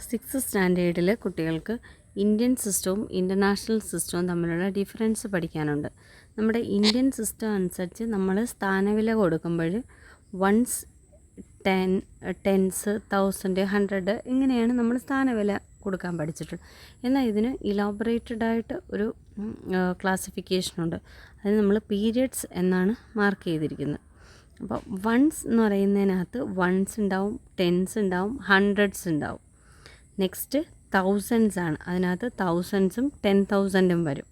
Six സ്റ്റാൻഡേർഡിൽ കുട്ടികൾക്ക് Indian സിസ്റ്റവും international സിസ്റ്റവും തമ്മിലുള്ള ഡിഫറൻസ് പഠിക്കാനുണ്ട്. നമ്മുടെ ഇന്ത്യൻ സിസ്റ്റം അനുസരിച്ച് നമ്മൾ സ്ഥാനവില കൊടുക്കുമ്പോൾ വൺസ്, ടെൻസ്, 1000, 100 ഇങ്ങനെയാണ് നമ്മൾ സ്ഥാനവില കൊടുക്കാൻ പഠിച്ചിട്ടുള്ളത്. എന്നാൽ ഇതിന് ഇലോബറേറ്റഡായിട്ട് ഒരു ക്ലാസിഫിക്കേഷനുണ്ട്. അത് നമ്മൾ പീരിയഡ്സ് എന്നാണ് മാർക്ക് ചെയ്തിരിക്കുന്നത്. അപ്പോൾ വൺസ് എന്ന് പറയുന്നതിനകത്ത് വൺസ് ഉണ്ടാവും, ടെൻസ് ഉണ്ടാവും, ഹൺഡ്രഡ്സ് ഉണ്ടാവും. നെക്സ്റ്റ് തൗസൻഡ്സ് ആണ്. അതിനകത്ത് തൗസൻഡ്സും 10,000 വരും.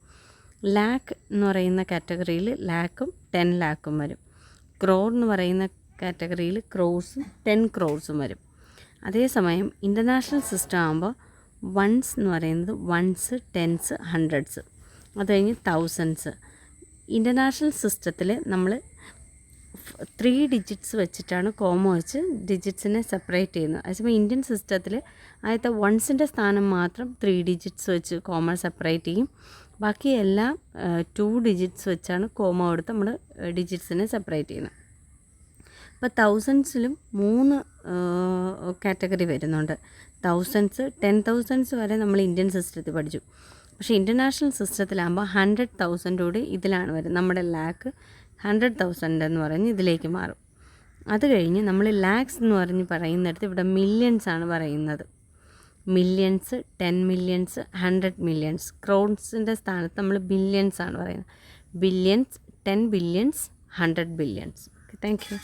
ലാക്ക് എന്ന് പറയുന്ന കാറ്റഗറിയിൽ ലാക്കും 10 ലാക്കും വരും. ക്രോർ എന്ന് പറയുന്ന കാറ്റഗറിയിൽ ക്രോസും 10 ക്രോർസും വരും. അതേസമയം ഇൻ്റർനാഷണൽ സിസ്റ്റം ആകുമ്പോൾ വൺസ് എന്ന് പറയുന്നത് വൺസ്, ടെൻസ്, ഹൺഡ്രഡ്സ്, അത് കഴിഞ്ഞ് തൗസൻഡ്സ്. ഇൻ്റർനാഷണൽ സിസ്റ്റത്തിൽ നമ്മൾ 3 ഡിജിറ്റ്സ് വെച്ചിട്ടാണ് കോമ വെച്ച് ഡിജിറ്റ്സിനെ സെപ്പറേറ്റ് ചെയ്യുന്നത്. അതേസമയം ഇന്ത്യൻ സിസ്റ്റത്തിൽ ആദ്യത്തെ വൺസിൻ്റെ സ്ഥാനം മാത്രം 3 ഡിജിറ്റ്സ് വെച്ച് കോമ സെപ്പറേറ്റ് ചെയ്യും. ബാക്കി എല്ലാം 2 ഡിജിറ്റ്സ് വെച്ചാണ് കോമ കൊടുത്ത് നമ്മൾ ഡിജിറ്റ്സിനെ സെപ്പറേറ്റ് ചെയ്യുന്നത്. അപ്പോൾ തൗസൻഡ്സിലും 3 കാറ്റഗറി വരുന്നുണ്ട്. തൗസൻഡ്സ്, 10,000 വരെ നമ്മൾ ഇന്ത്യൻ സിസ്റ്റത്തിൽ പഠിച്ചു. പക്ഷേ ഇൻ്റർനാഷണൽ സിസ്റ്റത്തിലാകുമ്പോൾ 100,000 കൂടി ഇതിലാണ് വരുന്നത്. നമ്മുടെ ലാക്ക് 100,000 എന്ന് പറഞ്ഞ് ഇതിലേക്ക് മാറും. അത് കഴിഞ്ഞ് നമ്മൾ ലാക്സ് എന്ന് പറഞ്ഞ് പറയുന്നിടത്ത് ഇവിടെ മില്യൺസ് ആണ് പറയുന്നത്. Millions, 10 millions, 100 millions. ക്രോൺസിൻ്റെ സ്ഥാനത്ത് നമ്മൾ ബില്യൺസ് ആണ് പറയുന്നത്. Billions, 10 billions, 100 billions. Thank you.